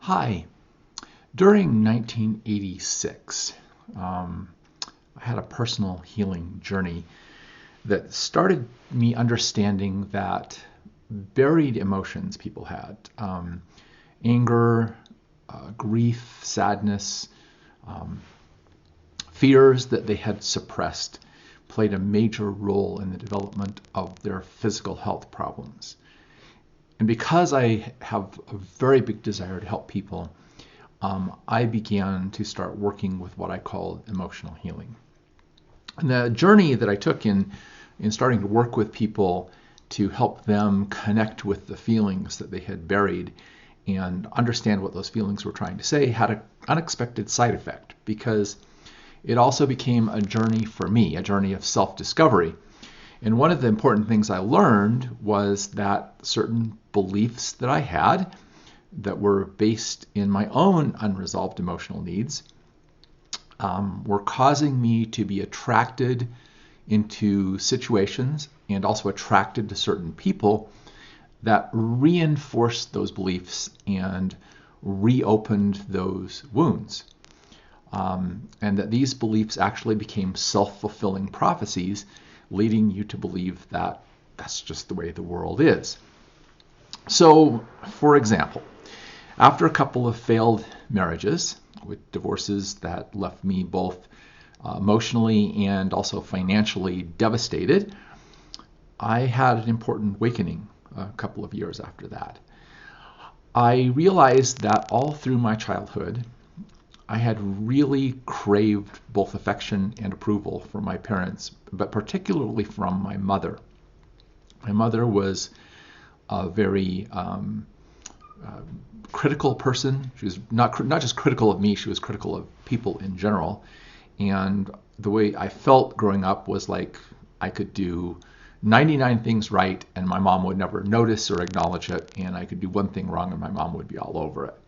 Hi. During 1986, I had a personal healing journey that started me understanding that buried emotions people had, anger, grief, sadness, um, fears that they had suppressed, played a major role in the development of their physical health problems. And because I have a very big desire to help people, I began to start working with what I call emotional healing. And the journey that I took in starting to work with people to help them connect with the feelings that they had buried and understand what those feelings were trying to say had an unexpected side effect, because it also became a journey for me, a journey of self-discovery. And one of the important things I learned was that certain beliefs that I had that were based in my own unresolved emotional needs were causing me to be attracted into situations and also attracted to certain people that reinforced those beliefs and reopened those wounds. And that these beliefs actually became self-fulfilling prophecies, leading you to believe that that's just the way the world is. So, for example, after a couple of failed marriages, with divorces that left me both emotionally and also financially devastated, I had an important awakening a couple of years after that. I realized that all through my childhood, I had really craved both affection and approval from my parents, but particularly from my mother. My mother was a very critical person. She was not just critical of me, she was critical of people in general. And the way I felt growing up was like I could do 99 things right and my mom would never notice or acknowledge it, and I could do one thing wrong and my mom would be all over it.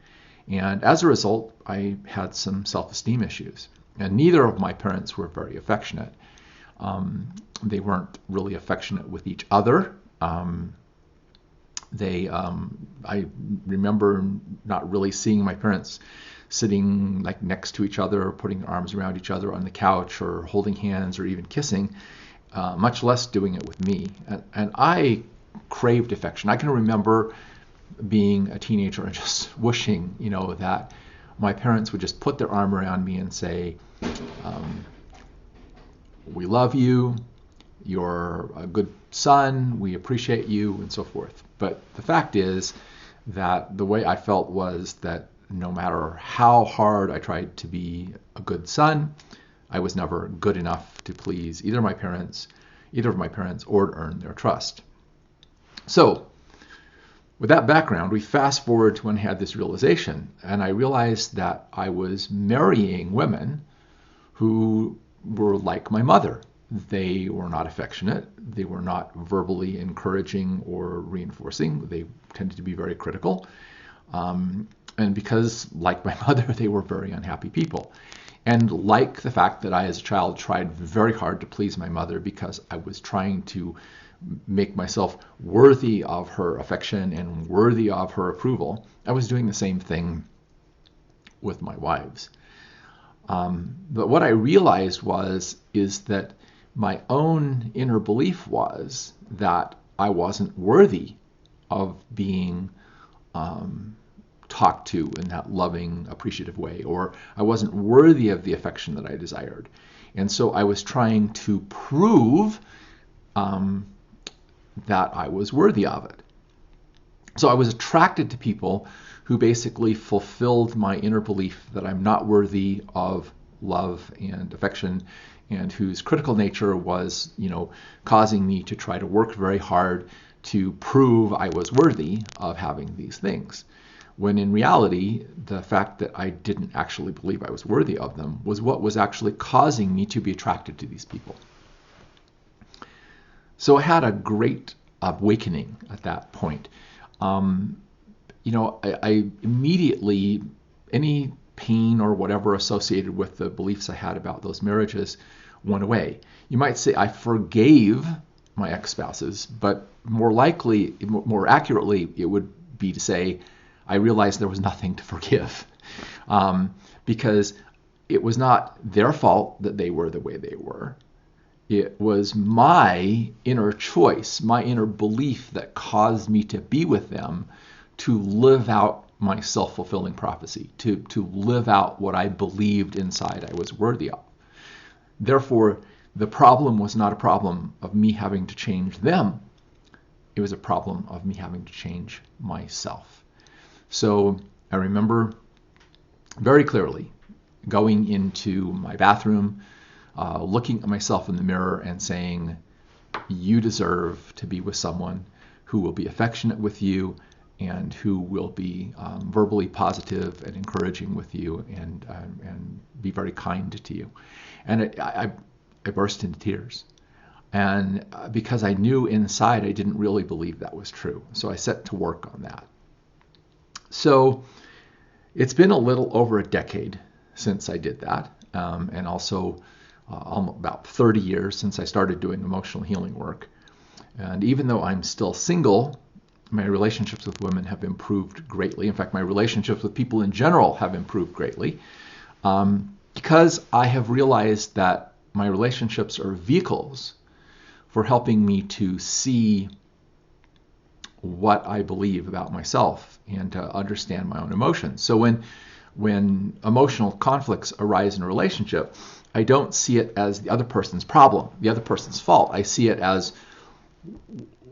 And as a result, I had some self-esteem issues. And neither of my parents were very affectionate. They weren't really affectionate with each other. I remember not really seeing my parents sitting like next to each other, or putting their arms around each other on the couch, or holding hands, or even kissing, much less doing it with me. And I craved affection. I can remember being a teenager and just wishing, that my parents would just put their arm around me and say, we love you, you're a good son, we appreciate you, and so forth. But the fact is that the way I felt was that no matter how hard I tried to be a good son, I was never good enough to please either of my parents, or to earn their trust. So, with that background, we fast forward to when I had this realization, and I realized that I was marrying women who were like my mother. They were not affectionate. They were not verbally encouraging or reinforcing. They tended to be very critical. And because, like my mother, they were very unhappy people. And like the fact that I, as a child, tried very hard to please my mother because I was trying to make myself worthy of her affection and worthy of her approval, I was doing the same thing with my wives. But what I realized is that my own inner belief was that I wasn't worthy of being talked to in that loving, appreciative way, or I wasn't worthy of the affection that I desired. And so I was trying to prove that I was worthy of it. So I was attracted to people who basically fulfilled my inner belief that I'm not worthy of love and affection, and whose critical nature was, causing me to try to work very hard to prove I was worthy of having these things. When in reality, the fact that I didn't actually believe I was worthy of them was what was actually causing me to be attracted to these people. So I had a great awakening at that point. I immediately, any pain or whatever associated with the beliefs I had about those marriages went away. You might say I forgave my ex-spouses, but more accurately, it would be to say I realized there was nothing to forgive, because it was not their fault that they were the way they were. It was my inner choice, my inner belief that caused me to be with them, to live out my self-fulfilling prophecy, to live out what I believed inside I was worthy of. Therefore, the problem was not a problem of me having to change them. It was a problem of me having to change myself. So I remember very clearly going into my bathroom, looking at myself in the mirror and saying, you deserve to be with someone who will be affectionate with you and who will be verbally positive and encouraging with you and be very kind to you. And I burst into tears. And because I knew inside I didn't really believe that was true. So I set to work on that. So it's been a little over a decade since I did that. And also about 30 years since I started doing emotional healing work. And even though I'm still single, my relationships with women have improved greatly. In fact, my relationships with people in general have improved greatly, because I have realized that my relationships are vehicles for helping me to see what I believe about myself and to understand my own emotions. So when emotional conflicts arise in a relationship, I don't see it as the other person's problem, the other person's fault. I see it as,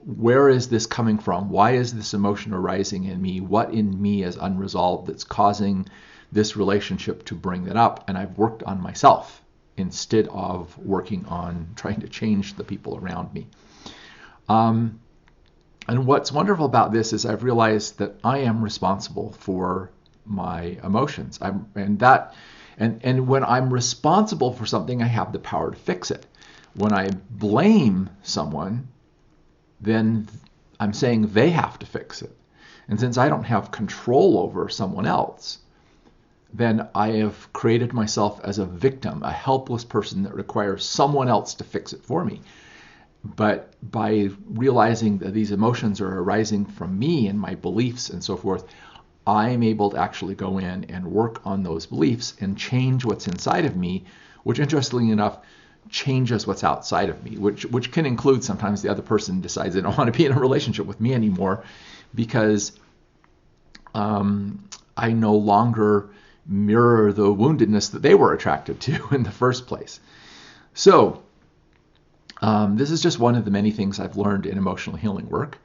where is this coming from? Why is this emotion arising in me? What in me is unresolved that's causing this relationship to bring that up? And I've worked on myself instead of working on trying to change the people around me. And what's wonderful about this is I've realized that I am responsible for my emotions. And when I'm responsible for something, I have the power to fix it. When I blame someone, then I'm saying they have to fix it. And since I don't have control over someone else, then I have created myself as a victim, a helpless person that requires someone else to fix it for me. But by realizing that these emotions are arising from me and my beliefs and so forth, I'm able to actually go in and work on those beliefs and change what's inside of me, which interestingly enough changes what's outside of me, which can include sometimes the other person decides they don't want to be in a relationship with me anymore because I no longer mirror the woundedness that they were attracted to in the first place. So this is just one of the many things I've learned in emotional healing work,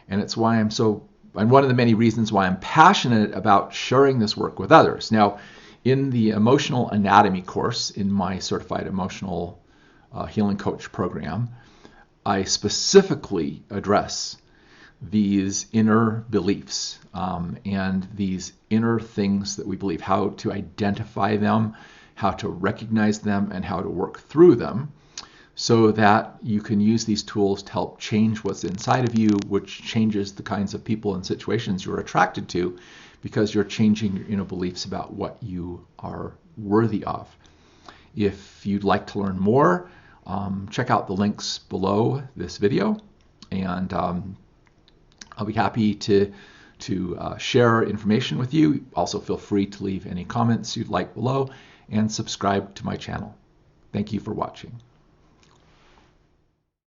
and it's why and one of the many reasons why I'm passionate about sharing this work with others. Now, in the emotional anatomy course in my certified emotional healing coach program, I specifically address these inner beliefs and these inner things that we believe, how to identify them, how to recognize them, and how to work through them, so that you can use these tools to help change what's inside of you, which changes the kinds of people and situations you're attracted to, because you're changing your inner beliefs about what you are worthy of. If you'd like to learn more, check out the links below this video, and I'll be happy to share information with you. Also, feel free to leave any comments you'd like below and subscribe to my channel. Thank you for watching.